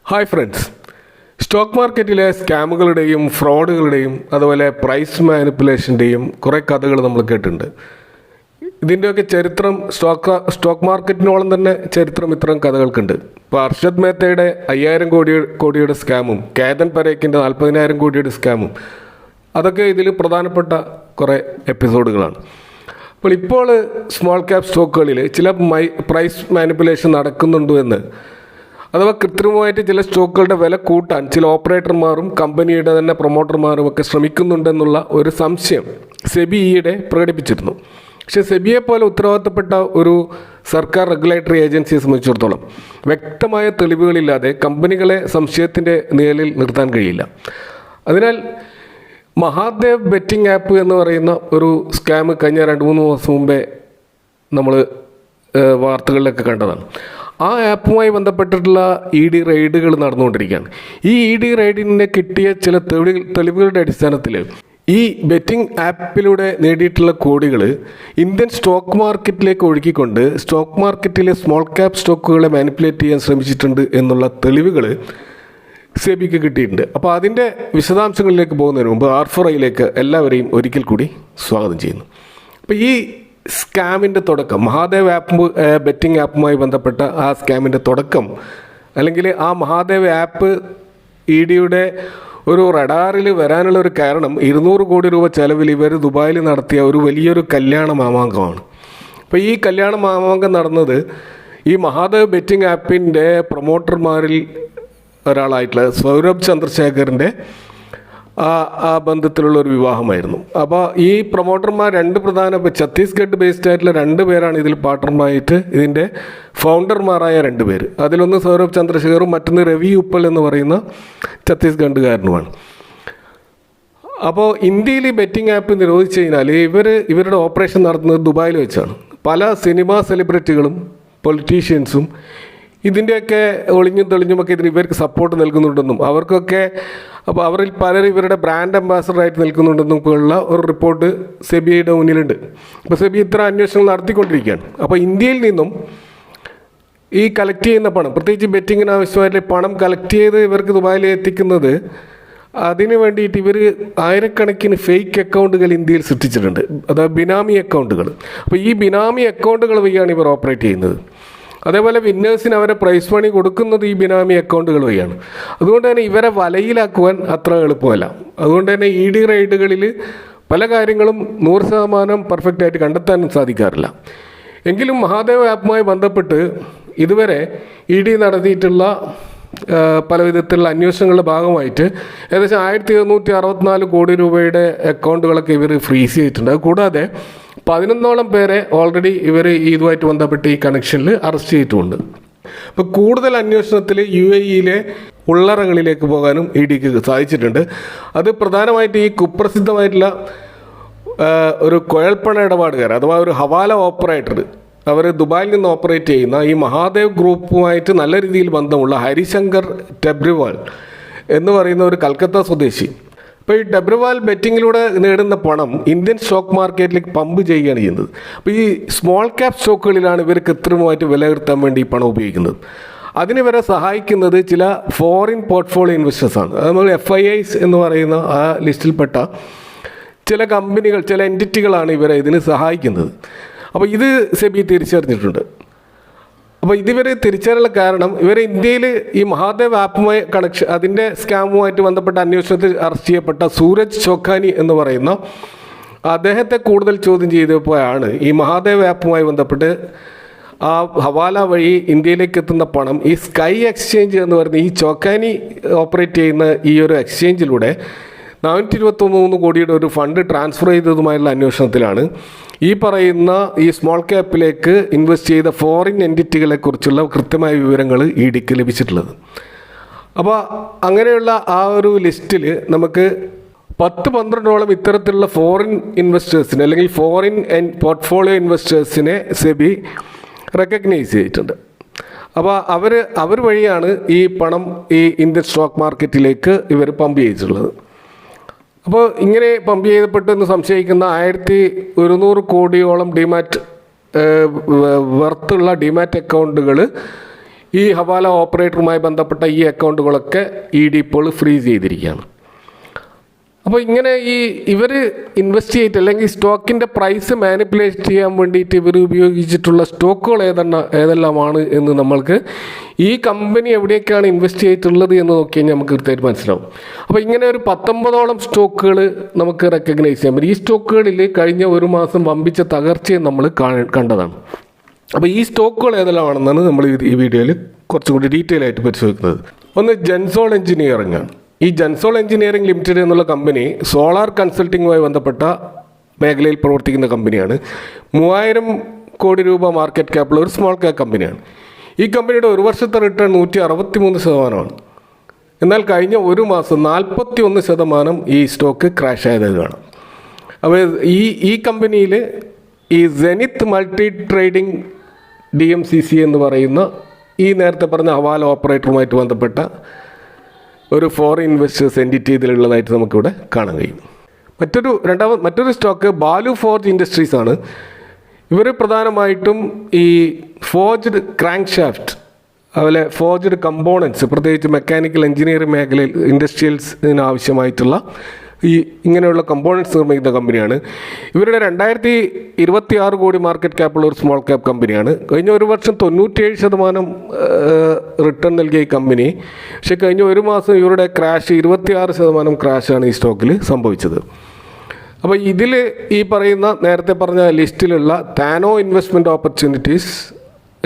Hi friends, stock മാർക്കറ്റിലെ സ്കാമുകളുടെയും ഫ്രോഡുകളുടെയും അതുപോലെ price മാനിപ്പുലേഷൻ്റെയും കുറേ കഥകൾ നമ്മൾ കേട്ടിട്ടുണ്ട്. ഇതിൻ്റെയൊക്കെ ചരിത്രം സ്റ്റോക്ക് മാർക്കറ്റിനോളം തന്നെ ചരിത്രം ഇത്തരം കഥകൾക്കുണ്ട്. ഇപ്പോൾ അർഷദ് മേത്തയുടെ 5000 കോടിയുടെ സ്കാമും കേതൻ പരേഖിൻ്റെ 40,000 കോടിയുടെ സ്കാമും അതൊക്കെ ഇതിൽ പ്രധാനപ്പെട്ട കുറേ എപ്പിസോഡുകളാണ്. ഇപ്പോൾ സ്മോൾ ക്യാപ് സ്റ്റോക്കുകളിൽ ചില പ്രൈസ് മാനിപ്പുലേഷൻ നടക്കുന്നുണ്ടോ എന്ന്, അഥവാ കൃത്രിമമായിട്ട് ചില സ്റ്റോക്കുകളുടെ വില കൂട്ടാൻ ചില ഓപ്പറേറ്റർമാരും കമ്പനിയുടെ തന്നെ പ്രൊമോട്ടർമാരും ഒക്കെ ശ്രമിക്കുന്നുണ്ടെന്നുള്ള ഒരു സംശയം സെബി ഈയിടെ പ്രകടിപ്പിച്ചിരുന്നു. പക്ഷേ സെബിയെ പോലെ ഉത്തരവാദിത്തപ്പെട്ട ഒരു സർക്കാർ റെഗുലേറ്ററി ഏജൻസിയെ സംബന്ധിച്ചിടത്തോളം വ്യക്തമായ തെളിവുകളില്ലാതെ കമ്പനികളെ സംശയത്തിൻ്റെ നിഴലിൽ നിർത്താൻ കഴിയില്ല. അതിനാൽ മഹാദേവ് ബെറ്റിംഗ് ആപ്പ് എന്ന് പറയുന്ന ഒരു സ്കാം കഴിഞ്ഞ 2-3 ദിവസം മുമ്പേ നമ്മൾ വാർത്തകളിലൊക്കെ കണ്ടതാണ്. ആ ആപ്പുമായി ബന്ധപ്പെട്ടിട്ടുള്ള ED റെയ്ഡുകൾ നടന്നുകൊണ്ടിരിക്കുകയാണ്. ഈ ED റെയ്ഡിനെ കിട്ടിയ ചില തെളിവുകളുടെ അടിസ്ഥാനത്തിൽ ഈ ബെറ്റിംഗ് ആപ്പിലൂടെ നേടിയിട്ടുള്ള കോടികൾ ഇന്ത്യൻ സ്റ്റോക്ക് മാർക്കറ്റിലേക്ക് ഒഴുക്കിക്കൊണ്ട് സ്റ്റോക്ക് മാർക്കറ്റിലെ സ്മോൾ ക്യാപ് സ്റ്റോക്കുകളെ മാനിപ്പുലേറ്റ് ചെയ്യാൻ ശ്രമിച്ചിട്ടുണ്ട് എന്നുള്ള തെളിവുകൾ സെബിക്ക് കിട്ടിയിട്ടുണ്ട്. അപ്പോൾ അതിൻ്റെ വിശദാംശങ്ങളിലേക്ക് പോകുന്നതിന് മുമ്പ് R4iലേക്ക് എല്ലാവരെയും ഒരിക്കൽ കൂടി സ്വാഗതം ചെയ്യുന്നു. അപ്പോൾ ഈ സ്കാമിൻ്റെ തുടക്കം, മഹാദേവ് ആപ്പ് ബെറ്റിംഗ് ആപ്പുമായി ബന്ധപ്പെട്ട ആ സ്കാമിൻ്റെ തുടക്കം, അല്ലെങ്കിൽ ആ മഹാദേവ് ആപ്പ് EDയുടെ ഒരു റഡാറിൽ വരാനുള്ള ഒരു കാരണം 200 കോടി രൂപ ചെലവിൽ ഇവർ ദുബായിൽ നടത്തിയ ഒരു വലിയൊരു കല്യാണ മാമാങ്കമാണ്. അപ്പോൾ ഈ കല്യാണ മാമാങ്കം നടന്നത് ഈ മഹാദേവ് ബെറ്റിംഗ് ആപ്പിൻ്റെ പ്രൊമോട്ടർമാരിൽ ഒരാളായിട്ടുള്ള സൗരഭ് ചന്ദ്രശേഖറിൻ്റെ ആ ബന്ധത്തിലുള്ളൊരു വിവാഹമായിരുന്നു. അപ്പോൾ ഈ പ്രൊമോട്ടർമാർ 2 പ്രധാന ഛത്തീസ്ഗഡ് ബേസ്ഡ് ആയിട്ടുള്ള 2 പേരാണ് ഇതിൽ പാർട്ണർമായിട്ട് ഇതിൻ്റെ ഫൗണ്ടർമാരായ 2 പേര്. അതിലൊന്ന് സൗരഭ് ചന്ദ്രശേഖറും മറ്റൊന്ന് രവി ഉപ്പൽ എന്ന് പറയുന്ന ഛത്തീസ്ഗഡുകാരനുമാണ്. അപ്പോൾ ഇന്ത്യയിൽ ഈ ബെറ്റിംഗ് ആപ്പ് നിരോധിച്ചു കഴിഞ്ഞാൽ ഇവരുടെ ഓപ്പറേഷൻ നടത്തുന്നത് ദുബായിൽ വെച്ചാണ്. പല സിനിമാ സെലിബ്രിറ്റികളും പൊളിറ്റീഷ്യൻസും ഇതിൻ്റെയൊക്കെ ഒളിഞ്ഞും തെളിഞ്ഞുമൊക്കെ ഇവർക്ക് സപ്പോർട്ട് നൽകുന്നുണ്ടെന്നും അവർക്കൊക്കെ, അപ്പോൾ അവരിൽ പലരും ഇവരുടെ ബ്രാൻഡ് അംബാസഡറായിട്ട് നിൽക്കുന്നുണ്ടെന്നും ഉള്ള ഒരു റിപ്പോർട്ട് സെബിയുടെ മുന്നിലുണ്ട്. അപ്പോൾ സെബി ഇത്ര അന്വേഷണങ്ങൾ നടത്തിക്കൊണ്ടിരിക്കുകയാണ്. അപ്പോൾ ഇന്ത്യയിൽ നിന്നും ഈ കളക്ട് ചെയ്യുന്ന പണം, പ്രത്യേകിച്ച് ബെറ്റിങ്ങിന് ആവശ്യമായിട്ടുള്ള പണം കളക്ട് ചെയ്ത് ഇവർക്ക് ദുബായിൽ എത്തിക്കുന്നത്, അതിന് വേണ്ടിയിട്ട് ഇവർ ആയിരക്കണക്കിന് ഫേക്ക് അക്കൗണ്ടുകൾ ഇന്ത്യയിൽ സൃഷ്ടിച്ചിട്ടുണ്ട്, അതായത് ബിനാമി അക്കൗണ്ടുകൾ. അപ്പോൾ ഈ ബിനാമി അക്കൗണ്ടുകൾ വഴിയാണ് ഇവർ ഓപ്പറേറ്റ് ചെയ്യുന്നത്. അതേപോലെ വിന്നേഴ്സിന് അവരെ പ്രൈസ് മണി കൊടുക്കുന്നത് ഈ ബിനാമി അക്കൗണ്ടുകൾ വഴിയാണ്. അതുകൊണ്ട് തന്നെ ഇവരെ വലയിലാക്കുവാൻ അത്ര എളുപ്പമല്ല. അതുകൊണ്ട് തന്നെ ED റെയ്ഡുകളിൽ പല കാര്യങ്ങളും 100% പെർഫെക്റ്റായിട്ട് കണ്ടെത്താനും സാധിക്കാറില്ല. എങ്കിലും മഹാദേവ് ആപ്പുമായി ബന്ധപ്പെട്ട് ഇതുവരെ ED നടത്തിയിട്ടുള്ള പല വിധത്തിലുള്ള അന്വേഷണങ്ങളുടെ ഭാഗമായിട്ട് ഏകദേശം 1764 കോടി രൂപയുടെ അക്കൗണ്ടുകളൊക്കെ ഇവർ ഫ്രീസ് ചെയ്തിട്ടുണ്ട്. അതുകൂടാതെ 11ഓളം പേരെ ഓൾറെഡി ഇവർ ഇതുമായിട്ട് ബന്ധപ്പെട്ട് ഈ കണക്ഷനിൽ അറസ്റ്റ് ചെയ്തിട്ടുമുണ്ട്. അപ്പോൾ കൂടുതൽ അന്വേഷണത്തിൽ UAEയിലെ ഉള്ളറകളിലേക്ക് പോകാനും EDക്ക് സാധിച്ചിട്ടുണ്ട്. അത് പ്രധാനമായിട്ട് ഈ കുപ്രസിദ്ധമായിട്ടുള്ള ഒരു കുഴൽപ്പണ ഇടപാടുകാർ, അഥവാ ഒരു ഹവാല ഓപ്പറേറ്റർ, അവർ ദുബായിൽ നിന്ന് ഓപ്പറേറ്റ് ചെയ്യുന്ന ഈ മഹാദേവ് ഗ്രൂപ്പുമായിട്ട് നല്ല രീതിയിൽ ബന്ധമുള്ള ഹരിശങ്കർ ടെബ്രിവാൾ എന്ന് പറയുന്ന ഒരു കൽക്കത്ത സ്വദേശി. അപ്പോൾ ഈ ടെബ്രിവാൾ ബെറ്റിങ്ങിലൂടെ നേടുന്ന പണം ഇന്ത്യൻ സ്റ്റോക്ക് മാർക്കറ്റിലേക്ക് പമ്പ് ചെയ്യുകയാണ് ചെയ്യുന്നത്. അപ്പോൾ ഈ സ്മോൾ ക്യാപ് സ്റ്റോക്കുകളിലാണ് ഇവർ കൃത്രിമമായിട്ട് വിലയിരുത്താൻ വേണ്ടി ഈ പണം ഉപയോഗിക്കുന്നത്. അതിന് ഇവരെ സഹായിക്കുന്നത് ചില ഫോറിൻ പോർട്ട്ഫോളിയോ ഇൻവെസ്റ്റേഴ്സാണ്. അത് നമ്മൾ FIIs എന്ന് പറയുന്ന ആ ലിസ്റ്റിൽപ്പെട്ട ചില കമ്പനികൾ, ചില എൻറ്റിറ്റികളാണ് ഇവരെ ഇതിന് സഹായിക്കുന്നത്. അപ്പോൾ ഇത് സെബി തിരിച്ചറിഞ്ഞിട്ടുണ്ട്. അപ്പോൾ ഇതിവർ തിരിച്ചറിയാനുള്ള കാരണം, ഇവർ ഇന്ത്യയിൽ ഈ മഹാദേവ് ആപ്പുമായി അതിൻ്റെ സ്കാമുമായിട്ട് ബന്ധപ്പെട്ട അന്വേഷണത്തിൽ അറസ്റ്റ് ചെയ്യപ്പെട്ട സൂരജ് ചോഖാനി എന്ന് പറയുന്ന അദ്ദേഹത്തെ കൂടുതൽ ചോദ്യം ചെയ്തപ്പോഴാണ് ഈ മഹാദേവ് ആപ്പുമായി ബന്ധപ്പെട്ട് ആ ഹവാല വഴി ഇന്ത്യയിലേക്ക് എത്തുന്ന പണം ഈ സ്കൈ എക്സ്ചേഞ്ച് എന്ന് പറയുന്ന ഈ ചോഖാനി ഓപ്പറേറ്റ് ചെയ്യുന്ന ഈ ഒരു എക്സ്ചേഞ്ചിലൂടെ 423 കോടിയുടെ ഒരു ഫണ്ട് ട്രാൻസ്ഫർ ചെയ്തതുമായുള്ള അന്വേഷണത്തിലാണ് ഈ പറയുന്ന ഈ സ്മോൾ ക്യാപ്പിലേക്ക് ഇൻവെസ്റ്റ് ചെയ്ത ഫോറിൻ എൻറ്റിറ്റികളെക്കുറിച്ചുള്ള കൃത്യമായ വിവരങ്ങൾ EDക്ക് ലഭിച്ചിട്ടുള്ളത്. അപ്പോൾ അങ്ങനെയുള്ള ആ ഒരു ലിസ്റ്റിൽ നമുക്ക് 10-12ഓളം ഇത്തരത്തിലുള്ള ഫോറിൻ ഇൻവെസ്റ്റേഴ്സിനെ, അല്ലെങ്കിൽ ഫോറിൻ പോർട്ട്ഫോളിയോ ഇൻവെസ്റ്റേഴ്സിനെ സെബി റെക്കഗ്നൈസ് ചെയ്തിട്ടുണ്ട്. അപ്പോൾ അവർ വഴിയാണ് ഈ പണം ഈ ഇന്ത്യൻ സ്റ്റോക്ക് മാർക്കറ്റിലേക്ക് ഇവർ പമ്പ് ചെയ്തിട്ടുള്ളത്. അപ്പോൾ ഇങ്ങനെ പമ്പ് ചെയ്യപ്പെട്ടെന്ന് സംശയിക്കുന്ന 1100 കോടിയോളം ഡിമാറ്റ് വർത്തുള്ള ഡിമാറ്റ് അക്കൗണ്ടുകൾ ഈ ഹവാല ഓപ്പറേറ്ററുമായി ബന്ധപ്പെട്ട ഈ അക്കൗണ്ടുകളൊക്കെ ED ഇപ്പോൾ ഫ്രീസ് ചെയ്തിരിക്കുകയാണ്. അപ്പോൾ ഇങ്ങനെ ഇവർ ഇൻവെസ്റ്റ് ചെയ്തിട്ട് അല്ലെങ്കിൽ സ്റ്റോക്കിൻ്റെ പ്രൈസ് മാനിപ്പുലേറ്റ് ചെയ്യാൻ വേണ്ടിയിട്ട് ഇവർ ഉപയോഗിച്ചിട്ടുള്ള സ്റ്റോക്കുകൾ ഏതെല്ലാമാണ് എന്ന് നമ്മൾക്ക് ഈ കമ്പനി എവിടെയൊക്കെയാണ് ഇൻവെസ്റ്റ് ചെയ്തിട്ടുള്ളത് എന്ന് നോക്കി കഴിഞ്ഞാൽ നമുക്ക് കൃത്യമായിട്ട് മനസ്സിലാവും. അപ്പോൾ ഇങ്ങനെ ഒരു 19ഓളം സ്റ്റോക്കുകൾ നമുക്ക് റെക്കഗ്നൈസ് ചെയ്യാൻ പറ്റും. ഈ സ്റ്റോക്കുകളിൽ കഴിഞ്ഞ ഒരു മാസം വമ്പിച്ച തകർച്ചയെ നമ്മൾ കണ്ടതാണ്. അപ്പോൾ ഈ സ്റ്റോക്കുകൾ ഏതെല്ലാമാണെന്നാണ് നമ്മൾ ഈ വീഡിയോയിൽ കുറച്ചും കൂടി ഡീറ്റെയിൽ ആയിട്ട് പരിശോധിക്കുന്നത്. ഒന്ന് ജെൻസോൾ എഞ്ചിനീയറിംഗ് ആണ്. ഈ ജെൻസോൾ എഞ്ചിനീയറിംഗ് ലിമിറ്റഡ് എന്നുള്ള കമ്പനി സോളാർ കൺസൾട്ടിങ്ങുമായി ബന്ധപ്പെട്ട മേഖലയിൽ പ്രവർത്തിക്കുന്ന കമ്പനിയാണ്. 3000 കോടി രൂപ മാർക്കറ്റ് ക്യാപ്പുള്ള ഒരു സ്മോൾ ക്യാപ് കമ്പനിയാണ്. ഈ കമ്പനിയുടെ ഒരു വർഷത്തെ റിട്ടേൺ 163%. എന്നാൽ കഴിഞ്ഞ ഒരു മാസം 41% ഈ സ്റ്റോക്ക് ക്രാഷ് ആയത് കാണാം. അപ്പോൾ ഈ കമ്പനിയിൽ ഈ സെനിത്ത് മൾട്ടി ട്രേഡിംഗ് DMCC എന്ന് പറയുന്ന ഈ നേരത്തെ പറഞ്ഞ ഹവാല ഓപ്പറേറ്ററുമായിട്ട് ബന്ധപ്പെട്ട ഒരു ഫോറിൻ ഇൻവെസ്റ്റേഴ്സ് എൻറ്റിറ്റി ഇതിലുള്ളതായിട്ട് നമുക്കിവിടെ കാണാൻ കഴിയും. മറ്റൊരു സ്റ്റോക്ക് ബാലു ഫോർജ് ഇൻഡസ്ട്രീസ് ആണ്. ഇവർ പ്രധാനമായിട്ടും ഈ ഫോർജ്ഡ് ക്രാങ്ക് ഷാഫ്റ്റ് അതുപോലെ ഫോർജ്ഡ് കമ്പോണൻസ്, പ്രത്യേകിച്ച് മെക്കാനിക്കൽ എഞ്ചിനീയറിംഗ് മേഖലയിൽ ഇൻഡസ്ട്രിയൽസിന് ആവശ്യമായിട്ടുള്ള ഇങ്ങനെയുള്ള കമ്പോണൻസ് നിർമ്മിക്കുന്ന കമ്പനിയാണ്. ഇവരുടെ 2026 കോടി മാർക്കറ്റ് ക്യാപ്പുള്ള ഒരു സ്മോൾ ക്യാപ് കമ്പനിയാണ്. കഴിഞ്ഞ ഒരു വർഷം 97% റിട്ടേൺ നൽകിയ ഈ കമ്പനി, പക്ഷേ കഴിഞ്ഞ ഒരു മാസം ഇവരുടെ ക്രാഷ് 26% ക്രാഷാണ് ഈ സ്റ്റോക്കിൽ സംഭവിച്ചത്. അപ്പോൾ ഇതിൽ ഈ പറയുന്ന നേരത്തെ പറഞ്ഞ ലിസ്റ്റിലുള്ള താനോ ഇൻവെസ്റ്റ്മെൻറ്റ് ഓപ്പർച്യൂണിറ്റീസ്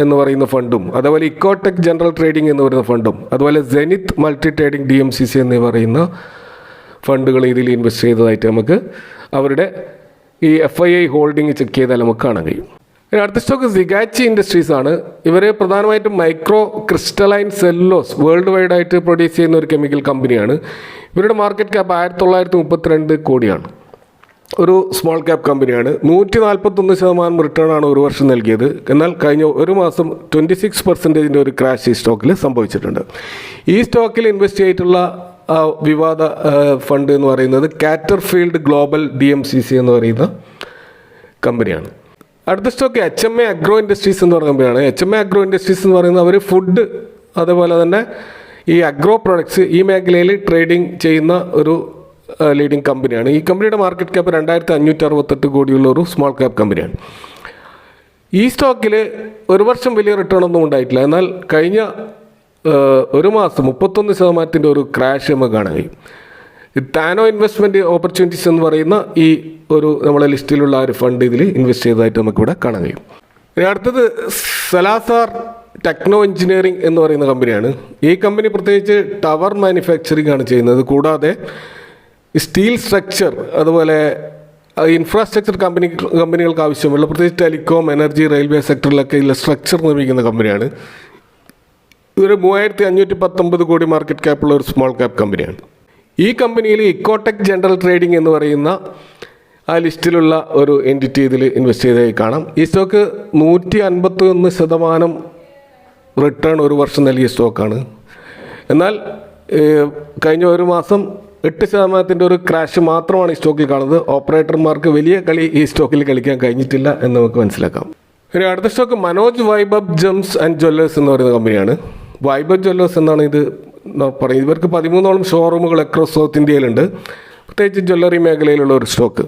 എന്ന് പറയുന്ന ഫണ്ടും, അതുപോലെ ഇക്കോടെക് ജനറൽ ട്രേഡിംഗ് എന്ന് പറയുന്ന ഫണ്ടും, അതുപോലെ സെനിത്ത് മൾട്ടി ട്രേഡിംഗ് DMCC എന്ന് പറയുന്ന ഫണ്ടുകൾ ഇതിൽ ഇൻവെസ്റ്റ് ചെയ്തതായിട്ട് നമുക്ക് അവരുടെ ഈ FII ഹോൾഡിംഗ് ചെക്ക് ചെയ്താൽ നമുക്ക് കാണാൻ കഴിയും. അടുത്ത സ്റ്റോക്ക് സിഗാച്ചി ഇൻഡസ്ട്രീസ് ആണ്. ഇവർ പ്രധാനമായിട്ടും micro crystalline cellulose world wide ആയിട്ട് പ്രൊഡ്യൂസ് ചെയ്യുന്ന ഒരു കെമിക്കൽ കമ്പനിയാണ്. ഇവരുടെ മാർക്കറ്റ് ക്യാപ്പ് 1932 കോടിയാണ്. ഒരു സ്മോൾ ക്യാപ് കമ്പനിയാണ്. 141% റിട്ടേൺ ആണ് ഒരു വർഷം നൽകിയത്. എന്നാൽ കഴിഞ്ഞ ഒരു മാസം 26% ഒരു ക്രാഷ് ഈ സ്റ്റോക്കിൽ സംഭവിച്ചിട്ടുണ്ട്. ഈ സ്റ്റോക്കിൽ ഇൻവെസ്റ്റ് ചെയ്തിട്ടുള്ള വിവാദ ഫണ്ട് എന്ന് പറയുന്നത് കാറ്റർഫീൽഡ് ഗ്ലോബൽ DMCC എന്ന് പറയുന്ന കമ്പനിയാണ്. അടുത്ത സ്റ്റോക്ക് HMA അഗ്രോ ഇൻഡസ്ട്രീസ് എന്ന് പറയുന്ന കമ്പനിയാണ്. HMA അഗ്രോ ഇൻഡസ്ട്രീസ് എന്ന് പറയുന്നത് അവർ ഫുഡ് അതുപോലെ തന്നെ ഈ അഗ്രോ പ്രൊഡക്ട്സ് ഈ മേഖലയിൽ ട്രേഡിംഗ് ചെയ്യുന്ന ഒരു ലീഡിംഗ് കമ്പനിയാണ്. ഈ കമ്പനിയുടെ മാർക്കറ്റ് ക്യാപ്പ് 2568 കോടിയുള്ള ഒരു സ്മോൾ ക്യാപ് കമ്പനിയാണ്. ഈ സ്റ്റോക്കിൽ ഒരു വർഷം വലിയ റിട്ടേൺ ഒന്നും ഉണ്ടായിട്ടില്ല. എന്നാൽ കഴിഞ്ഞ ഒരു മാസം 31% ഒരു ക്രാഷ് നമുക്ക് കാണാൻ കഴിയും. താനോ ഇൻവെസ്റ്റ്മെൻറ്റ് ഓപ്പർച്യൂണിറ്റീസ് എന്ന് പറയുന്ന ഈ ഒരു നമ്മളെ ലിസ്റ്റിലുള്ള ഒരു ഫണ്ട് ഇതിൽ ഇൻവെസ്റ്റ് ചെയ്തതായിട്ട് നമുക്കിവിടെ കാണാൻ കഴിയും. അടുത്തത് സലാസാർ ടെക്നോ എഞ്ചിനീയറിംഗ് എന്ന് പറയുന്ന കമ്പനിയാണ്. ഈ കമ്പനി പ്രത്യേകിച്ച് ടവർ മാനുഫാക്ചറിംഗ് ആണ് ചെയ്യുന്നത്. കൂടാതെ സ്റ്റീൽ സ്ട്രക്ചർ അതുപോലെ ഇൻഫ്രാസ്ട്രക്ചർ കമ്പനികൾക്ക് ആവശ്യമുള്ള പ്രത്യേകിച്ച് ടെലികോം, എനർജി, റെയിൽവേ സെക്ടറിലൊക്കെ ഉള്ള സ്ട്രക്ചർ നിർമ്മിക്കുന്ന കമ്പനിയാണ്. ഇതൊരു 3519 കോടി മാർക്കറ്റ് ക്യാപ്പുള്ള ഒരു സ്മോൾ ക്യാപ് കമ്പനിയാണ്. ഈ കമ്പനിയിൽ ഇക്കോടെക് ജനറൽ ട്രേഡിംഗ് എന്ന് പറയുന്ന ആ ലിസ്റ്റിലുള്ള ഒരു എൻറ്റിറ്റി ഇതിൽ ഇൻവെസ്റ്റ് ചെയ്തതായി കാണാം. ഈ സ്റ്റോക്ക് 151% റിട്ടേൺ ഒരു വർഷം നൽകിയ സ്റ്റോക്കാണ്. എന്നാൽ കഴിഞ്ഞ ഒരു മാസം 8% ഒരു ക്രാഷ് മാത്രമാണ് ഈ സ്റ്റോക്കിൽ കാണുന്നത്. ഓപ്പറേറ്റർമാർക്ക് വലിയ കളി ഈ സ്റ്റോക്കിൽ കളിക്കാൻ കഴിഞ്ഞിട്ടില്ല എന്ന് നമുക്ക് മനസ്സിലാക്കാം. ഇനി അടുത്ത stock Manoj Vaibhav Gems and Jewellers എന്ന് പറയുന്ന കമ്പനിയാണ്. വൈഭവ് ജ്വല്ലേഴ്സ് എന്നാണ് ഇത് പറയുന്നത്. ഇവർക്ക് 13ഓളം ഷോറൂമുകൾ അക്രോസ് സൗത്ത് ഇന്ത്യയിലുണ്ട്, പ്രത്യേകിച്ച് ജ്വല്ലറി മേഖലയിലുള്ള ഒരു സ്റ്റോക്ക്.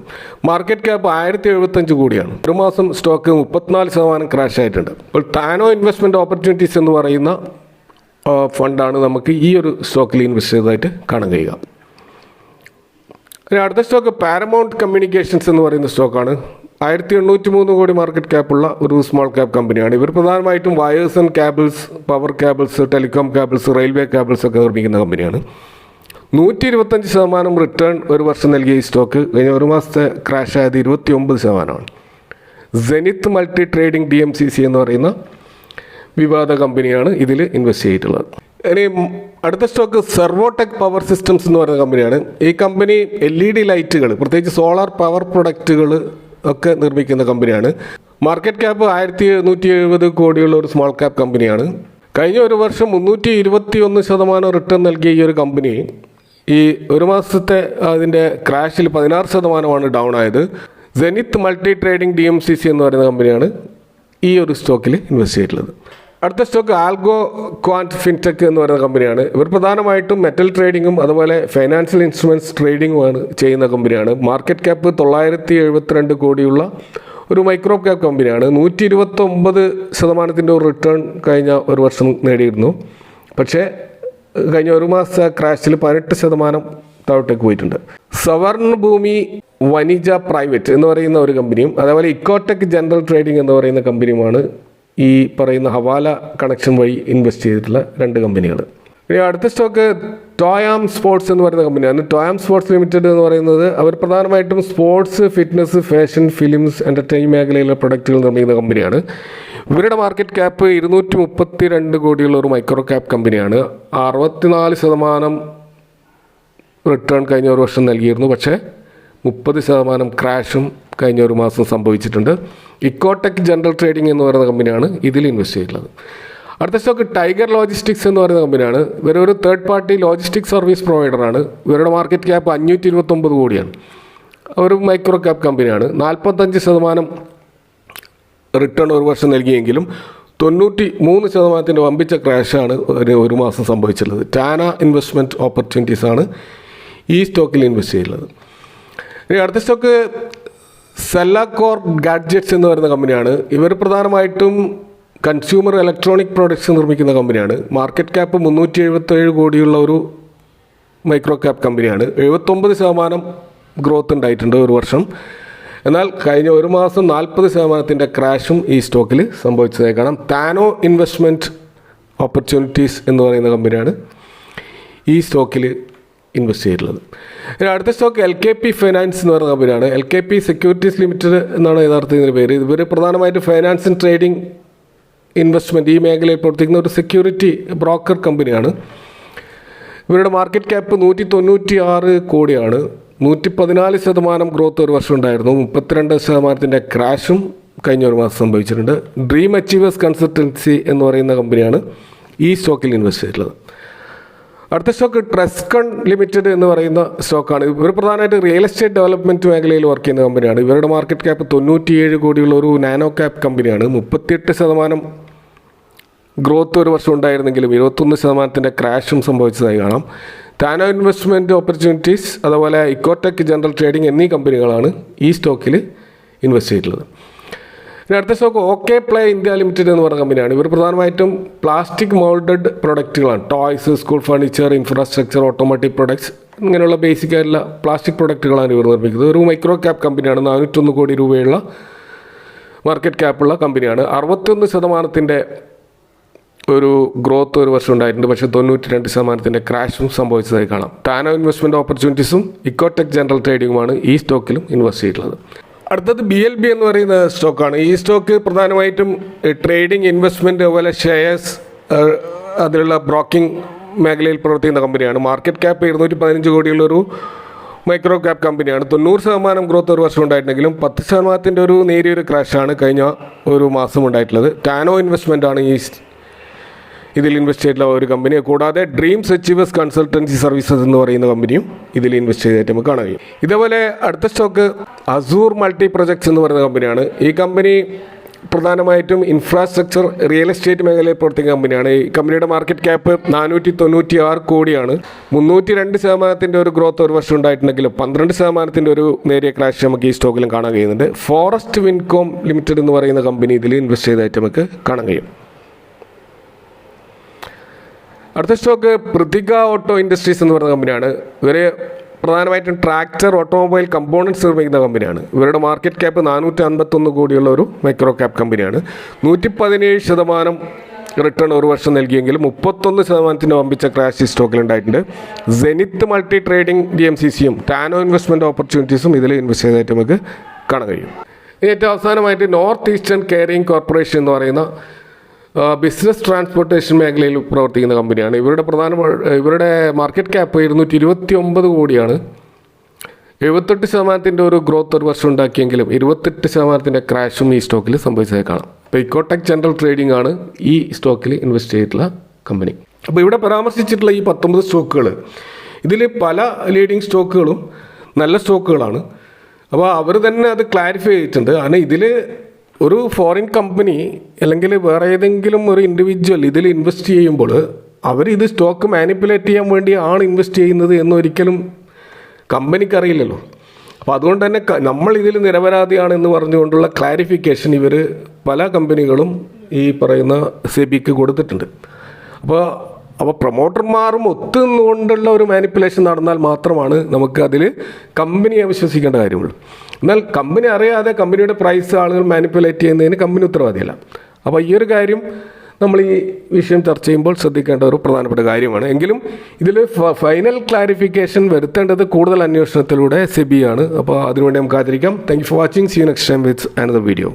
മാർക്കറ്റ് ക്യാപ്പ് 1075 കോടിയാണ്. ഒരു മാസം സ്റ്റോക്ക് 34% ക്രാഷ് ആയിട്ടുണ്ട്. അപ്പോൾ താനോ ഇൻവെസ്റ്റ്മെൻറ്റ് ഓപ്പർച്യൂണിറ്റീസ് എന്ന് പറയുന്ന ഫണ്ടാണ് നമുക്ക് ഈ ഒരു സ്റ്റോക്കിൽ ഇൻവെസ്റ്റ് ചെയ്തതായിട്ട് കാണാൻ കഴിയുക. അടുത്ത സ്റ്റോക്ക് പാരമൗണ്ട് കമ്മ്യൂണിക്കേഷൻസ് എന്ന് പറയുന്ന സ്റ്റോക്കാണ്. 1803 കോടി മാർക്കറ്റ് ക്യാപ്പുള്ള ഒരു സ്മോൾ ക്യാപ് കമ്പനിയാണ്. ഇവർ പ്രധാനമായിട്ടും wires and cables, power cables, telecom cables, railway cables ഒക്കെ നിർമ്മിക്കുന്ന കമ്പനിയാണ്. 125% റിട്ടേൺ ഒരു വർഷം നൽകിയ ഈ സ്റ്റോക്ക് കഴിഞ്ഞ ഒരു മാസത്തെ ക്രാഷ് ആയത് 29%. സെനിത്ത് മൾട്ടി ട്രേഡിംഗ് DMCC എന്ന് പറയുന്ന വിവാദ കമ്പനിയാണ് ഇതിൽ ഇൻവെസ്റ്റ് ചെയ്തിട്ടുള്ളത്. ഇനി അടുത്ത സ്റ്റോക്ക് സെർവോടെക് പവർ സിസ്റ്റംസ് എന്ന് പറയുന്ന കമ്പനിയാണ്. ഈ കമ്പനി LED ലൈറ്റുകൾ, പ്രത്യേകിച്ച് സോളാർ പവർ പ്രൊഡക്റ്റുകൾ ഒക്കെ നിർമ്മിക്കുന്ന കമ്പനിയാണ്. മാർക്കറ്റ് ക്യാപ്പ് 1770 കോടിയുള്ള ഒരു സ്മോൾ ക്യാപ് കമ്പനിയാണ്. കഴിഞ്ഞ ഒരു വർഷം 321% റിട്ടേൺ നൽകിയ ഈ ഒരു കമ്പനി ഈ ഒരു മാസത്തെ അതിൻ്റെ ക്രാഷിൽ 16% ഡൗൺ ആയത്. സെനിത്ത് മൾട്ടി ട്രേഡിംഗ് DMCC എന്ന് പറയുന്ന കമ്പനിയാണ് ഈ ഒരു സ്റ്റോക്കിൽ ഇൻവെസ്റ്റ് ചെയ്തിട്ടുള്ളത്. അടുത്ത സ്റ്റോക്ക് ആൽഗോ ക്വാന്റ് ഫിൻടെക് എന്ന് പറയുന്ന കമ്പനിയാണ്. ഇവർ പ്രധാനമായിട്ടും മെറ്റൽ ട്രേഡിങ്ങും അതുപോലെ ഫൈനാൻഷ്യൽ ഇൻസ്ട്രുമെൻറ്റ്സ് ട്രേഡിങ്ങുമാണ് ചെയ്യുന്ന കമ്പനിയാണ്. മാർക്കറ്റ് ക്യാപ്പ് 972 കോടിയുള്ള ഒരു മൈക്രോ ക്യാപ്പ് കമ്പനിയാണ്. 129% ഒരു റിട്ടേൺ കഴിഞ്ഞ ഒരു വർഷം നേടിയിരുന്നു. പക്ഷേ കഴിഞ്ഞ ഒരു മാസ ക്രാഷിൽ 18% താഴോട്ടേക്ക് പോയിട്ടുണ്ട്. സവർൺ ഭൂമി വനിജ പ്രൈവറ്റ് എന്ന് പറയുന്ന ഒരു കമ്പനിയും അതേപോലെ ഇക്കോടെക് ജനറൽ ട്രേഡിംഗ് എന്ന് പറയുന്ന കമ്പനിയുമാണ് ഈ പറയുന്ന ഹവാല കണക്ഷൻ വഴി ഇൻവെസ്റ്റ് ചെയ്തിട്ടുള്ള 2 കമ്പനികൾ. ഇനി അടുത്ത സ്റ്റോക്ക് ടോയാം സ്പോർട്സ് എന്ന് പറയുന്ന കമ്പനിയാണ്. ടോയാം സ്പോർട്സ് ലിമിറ്റഡ് എന്ന് പറയുന്നത് അവർ പ്രധാനമായിട്ടും sports, fitness, fashion, films, entertainment മേഖലയിലെ പ്രൊഡക്റ്റുകൾ നിർമ്മിക്കുന്ന കമ്പനിയാണ്. ഇവരുടെ മാർക്കറ്റ് ക്യാപ്പ് 232 കോടിയുള്ള ഒരു മൈക്രോ ക്യാപ്പ് കമ്പനിയാണ്. 64% റിട്ടേൺ കഴിഞ്ഞ ഒരു വർഷം നൽകിയിരുന്നു. പക്ഷേ 30% ക്രാഷും കഴിഞ്ഞ ഒരു മാസം സംഭവിച്ചിട്ടുണ്ട്. ഇക്കോടെക് ജനറൽ ട്രേഡിംഗ് എന്ന് പറയുന്ന കമ്പനിയാണ് ഇതിൽ ഇൻവെസ്റ്റ് ചെയ്തിട്ടുള്ളത്. അടുത്ത സ്റ്റോക്ക് ടൈഗർ ലോജിസ്റ്റിക്സ് എന്ന് പറയുന്ന കമ്പനിയാണ്. ഇവരൊരു തേർഡ് പാർട്ടി ലോജിസ്റ്റിക്സ് സർവീസ് പ്രൊവൈഡറാണ്. ഇവരുടെ മാർക്കറ്റ് ക്യാപ്പ് 529 കോടിയാണ്. ഒരു മൈക്രോ ക്യാപ്പ് കമ്പനിയാണ്. 45% റിട്ടേൺ ഒരു വർഷം നൽകിയെങ്കിലും 93% വമ്പിച്ച ക്രാഷാണ് ഒരു മാസം സംഭവിച്ചിട്ടുള്ളത്. ടാന ഇൻവെസ്റ്റ്മെൻറ്റ് ഓപ്പർച്യൂണിറ്റീസാണ് ഈ സ്റ്റോക്കിൽ ഇൻവെസ്റ്റ് ചെയ്യുന്നത്. ഇനി അടുത്ത സ്റ്റോക്ക് സെല്ലാകോർ ഗാഡ്ജറ്റ്സ് എന്ന് പറയുന്ന കമ്പനിയാണ്. ഇവർ പ്രധാനമായിട്ടും കൺസ്യൂമർ ഇലക്ട്രോണിക് പ്രോഡക്ട്സ് നിർമ്മിക്കുന്ന കമ്പനിയാണ്. മാർക്കറ്റ് ക്യാപ്പ് 377 കോടിയുള്ള ഒരു മൈക്രോ ക്യാപ്പ് കമ്പനിയാണ്. 79% ഗ്രോത്ത് ഉണ്ടായിട്ടുണ്ട് ഒരു വർഷം. എന്നാൽ കഴിഞ്ഞ ഒരു മാസം 40% ക്രാഷും ഈ സ്റ്റോക്കിൽ സംഭവിച്ചതായി കാണാം. താനോ ഇൻവെസ്റ്റ്മെൻറ്റ് ഓപ്പർച്യൂണിറ്റീസ് എന്ന് പറയുന്ന കമ്പനിയാണ് ഈ സ്റ്റോക്കിൽ ഇൻവെസ്റ്റ് ചെയ്തിട്ടുള്ളത്. അടുത്ത സ്റ്റോക്ക് LKP ഫൈനാൻസ് എന്ന് പറയുന്ന കമ്പനിയാണ്. LKP സെക്യൂരിറ്റീസ് ലിമിറ്റഡ് എന്നാണ് യഥാർത്ഥത്തിൻ്റെ പേര്. ഇവർ പ്രധാനമായിട്ടും ഫൈനാൻസ് ആൻഡ് ട്രേഡിംഗ്, ഇൻവെസ്റ്റ്മെൻറ്റ് ഈ മേഖലയിൽ പ്രവർത്തിക്കുന്ന ഒരു സെക്യൂരിറ്റി ബ്രോക്കർ കമ്പനിയാണ്. ഇവരുടെ മാർക്കറ്റ് ക്യാപ്പ് 196 കോടിയാണ്. 114% ഗ്രോത്ത് ഒരു വർഷം ഉണ്ടായിരുന്നു. 32% ക്രാഷും കഴിഞ്ഞ ഒരു മാസം സംഭവിച്ചിട്ടുണ്ട്. ഡ്രീം അച്ചീവേഴ്സ് കൺസൾട്ടൻസി എന്ന് പറയുന്ന കമ്പനിയാണ് ഈ സ്റ്റോക്കിൽ ഇൻവെസ്റ്റ് ചെയ്തിട്ടുള്ളത്. അടുത്ത സ്റ്റോക്ക് ട്രസ്കൺ ലിമിറ്റഡ് എന്ന് പറയുന്ന സ്റ്റോക്കാണ്. ഇവർ പ്രധാനമായിട്ട് റിയൽ എസ്റ്റേറ്റ് ഡെവലപ്മെൻറ്റ് മേഖലയിൽ വർക്ക് ചെയ്യുന്ന കമ്പനിയാണ്. ഇവരുടെ മാർക്കറ്റ് ക്യാപ്പ് 97 കോടിയുള്ള ഒരു നാനോ ക്യാപ്പ് കമ്പനിയാണ്. 38% ഗ്രോത്ത് ഒരു വർഷം ഉണ്ടായിരുന്നെങ്കിലും 21% ക്രാഷും സംഭവിച്ചതായി കാണാം. ടാനോ ഇൻവെസ്റ്റ്മെൻറ്റ് ഓപ്പർച്യൂണിറ്റീസ് അതുപോലെ ഇക്കോടെക് ജനറൽ ട്രേഡിംഗ് എന്നീ കമ്പനികളാണ് ഈ സ്റ്റോക്കിൽ ഇൻവെസ്റ്റ് ചെയ്തിട്ടുള്ളത്. ഇനി അടുത്ത stock okay play India limited എന്ന് പറയുന്ന കമ്പനിയാണ്. ഇവർ പ്രധാനമായിട്ടും പ്ലാസ്റ്റിക് മോൾഡഡ് പ്രൊഡക്റ്റുകളാണ്. Toys, school furniture, infrastructure, automotive products, ഇങ്ങനെയുള്ള ബേസിക് ആയിട്ടുള്ള പ്ലാസ്റ്റിക് പ്രൊഡക്റ്റുകളാണ് ഇവർ നിർമ്മിക്കുന്നത്. ഒരു മൈക്രോ ക്യാപ്പ് കമ്പനിയാണ്. 401 കോടി രൂപയുള്ള മാർക്കറ്റ് ക്യാപ്പുള്ള കമ്പനിയാണ്. 61% ഒരു ഗ്രോത്ത് ഒരു വർഷം ഉണ്ടായിട്ടുണ്ട്. പക്ഷേ 92% ക്രാഷും സംഭവിച്ചതായി കാണാം. ടാനോ ഇൻവെസ്റ്റ്മെൻറ്റ് ഓപ്പർച്യൂണിറ്റീസും ഇക്കോടെക് ജനറൽ ട്രേഡിങ്ങുമാണ് ഈ സ്റ്റോക്കിലും ഇൻവെസ്റ്റ് ചെയ്തിട്ടുള്ളത്. അടുത്തത് BLB എന്ന് പറയുന്ന സ്റ്റോക്കാണ്. ഈ സ്റ്റോക്ക് പ്രധാനമായിട്ടും ട്രേഡിംഗ്, ഇൻവെസ്റ്റ്മെൻറ്റ് അതുപോലെ ഷെയർസ്, അതിലുള്ള ബ്രോക്കിംഗ് മേഖലയിൽ പ്രവർത്തിക്കുന്ന കമ്പനിയാണ്. മാർക്കറ്റ് ക്യാപ്പ് 215 കോടിയുള്ളൊരു മൈക്രോ ക്യാപ്പ് കമ്പനിയാണ്. 90% ഗ്രോത്ത് ഒരു വർഷം ഉണ്ടായിട്ടുണ്ടെങ്കിലും 10% ഒരു നേരിയൊരു ക്രാഷാണ് കഴിഞ്ഞ ഒരു മാസം ഉണ്ടായിട്ടുള്ളത്. ടാനോ ഇൻവെസ്റ്റ്മെൻ്റ് ആണ് ഇതിൽ ഇൻവെസ്റ്റ് ചെയ്തിട്ടുള്ള ഒരു കമ്പനി. കൂടാതെ ഡ്രീംസ് അച്ചീവേഴ്സ് കൺസൾട്ടൻസി സർവീസസ് എന്ന് പറയുന്ന കമ്പനിയും ഇതിൽ ഇൻവെസ്റ്റ് ചെയ്തിട്ട് നമുക്ക് കാണാൻ കഴിയും. ഇതേപോലെ അടുത്ത സ്റ്റോക്ക് അസൂർ മൾട്ടി പ്രൊജക്ട്സ് എന്ന് പറയുന്ന കമ്പനിയാണ്. ഈ കമ്പനി പ്രധാനമായിട്ടും ഇൻഫ്രാസ്ട്രക്ചർ, റിയൽ എസ്റ്റേറ്റ് മേഖലയിൽ പ്രവർത്തിക്കുന്ന കമ്പനിയാണ്. ഈ കമ്പനിയുടെ മാർക്കറ്റ് ക്യാപ്പ് 496 കോടിയാണ്. 302% ഒരു ഗ്രോത്ത് ഒരു വർഷം ഉണ്ടായിട്ടുണ്ടെങ്കിലും 12% ഒരു നേരിയ ക്രാഷ് നമുക്ക് ഈ സ്റ്റോക്കിലും കാണാൻ കഴിയുന്നുണ്ട്. ഫോറസ്റ്റ് വിൻകോം ലിമിറ്റഡ് എന്ന് പറയുന്ന കമ്പനി ഇതിൽ ഇൻവെസ്റ്റ് ചെയ്തായിട്ട് നമുക്ക് കാണാൻ കഴിയും. അടുത്ത സ്റ്റോക്ക് പ്രതിക ഓട്ടോ ഇൻഡസ്ട്രീസ് എന്ന് പറയുന്ന കമ്പനിയാണ്. ഇവർ പ്രധാനമായിട്ടും ട്രാക്ടർ, ഓട്ടോമൊബൈൽ കമ്പോണൻറ്റ്സ് നിർമ്മിക്കുന്ന കമ്പനിയാണ്. ഇവരുടെ മാർക്കറ്റ് ക്യാപ്പ് 451 കോടിയുള്ള ഒരു മൈക്രോ ക്യാപ്പ് കമ്പനിയാണ്. 117% റിട്ടേൺ ഒരു വർഷം നൽകിയെങ്കിലും 31% വമ്പിച്ച ക്രാഷ് ഈ സ്റ്റോക്കിൽ ഉണ്ടായിട്ടുണ്ട്. സെനിത്ത് മൾട്ടി ട്രേഡിംഗ് DMCCയും ടാനോ ഇൻവെസ്റ്റ്മെൻറ്റ് ഓപ്പർച്യൂണിറ്റീസും ഇതിൽ ഇൻവെസ്റ്റ് ചെയ്തായിട്ട് നമുക്ക് കാണാൻ കഴിയും. ഏറ്റവും അവസാനമായിട്ട് നോർത്ത് ഈസ്റ്റേൺ കെയറിംഗ് കോർപ്പറേഷൻ എന്ന് പറയുന്ന ബിസിനസ് ട്രാൻസ്പോർട്ടേഷൻ മേഖലയിൽ പ്രവർത്തിക്കുന്ന കമ്പനിയാണ്. ഇവരുടെ മാർക്കറ്റ് ക്യാപ്പ് 229 കോടിയാണ്. 78% ഒരു ഗ്രോത്ത് ഒരു വർഷം ഉണ്ടാക്കിയെങ്കിലും 28% ക്രാഷും ഈ സ്റ്റോക്കിൽ സംഭവിച്ചതായി കാണാം. ഇപ്പോൾ ഇക്കോടെക് ജനറൽ ട്രേഡിംഗ് ആണ് ഈ സ്റ്റോക്കിൽ ഇൻവെസ്റ്റ് ചെയ്തിട്ടുള്ള കമ്പനി. അപ്പോൾ ഇവിടെ പരാമർശിച്ചിട്ടുള്ള ഈ 19 സ്റ്റോക്കുകൾ, ഇതിൽ പല ലീഡിങ് സ്റ്റോക്കുകളും നല്ല സ്റ്റോക്കുകളാണ്. അപ്പോൾ അവർ തന്നെ അത് ക്ലാരിഫൈ ചെയ്തിട്ടുണ്ട്. കാരണം ഇതിൽ ഒരു ഫോറിൻ കമ്പനി അല്ലെങ്കിൽ വേറെ ഏതെങ്കിലും ഒരു ഇൻഡിവിജ്വൽ ഇതിൽ ഇൻവെസ്റ്റ് ചെയ്യുമ്പോൾ അവരിത് സ്റ്റോക്ക് മാനിപ്പുലേറ്റ് ചെയ്യാൻ വേണ്ടിയാണ് ഇൻവെസ്റ്റ് ചെയ്യുന്നത് എന്നൊരിക്കലും കമ്പനിക്ക് അറിയില്ലല്ലോ. അപ്പോൾ അതുകൊണ്ട് തന്നെ നമ്മൾ ഇതിൽ നിരപരാധിയാണെന്ന് പറഞ്ഞുകൊണ്ടുള്ള ക്ലാരിഫിക്കേഷൻ ഇവർ പല കമ്പനികളും ഈ പറയുന്ന സെബിക്ക് കൊടുത്തിട്ടുണ്ട്. അപ്പോൾ പ്രൊമോട്ടർമാരും ഒത്തുനിന്നുകൊണ്ടുള്ള ഒരു മാനിപ്പുലേഷൻ നടന്നാൽ മാത്രമാണ് നമുക്ക് അതിൽ കമ്പനിയെ വിശ്വസിക്കേണ്ട കാര്യമുള്ളൂ. എന്നാൽ കമ്പനി അറിയാതെ കമ്പനിയുടെ പ്രൈസ് ആളുകൾ മാനിപ്പുലേറ്റ് ചെയ്യുന്നതിന് കമ്പനി ഉത്തരവാദിയല്ല. അപ്പോൾ ഈ ഒരു കാര്യം നമ്മൾ ഈ വിഷയം ചർച്ച ചെയ്യുമ്പോൾ ശ്രദ്ധിക്കേണ്ട ഒരു പ്രധാനപ്പെട്ട കാര്യമാണ്. എങ്കിലും ഇതിൽ ഫൈനൽ ക്ലാരിഫിക്കേഷൻ വരുത്തേണ്ടത് കൂടുതൽ അന്വേഷണത്തിലൂടെ സെബിയാണ്. അപ്പോൾ അതിനുവേണ്ടി നമുക്ക് കാത്തിരിക്കാം. Thank you for watching. See you next time with another video.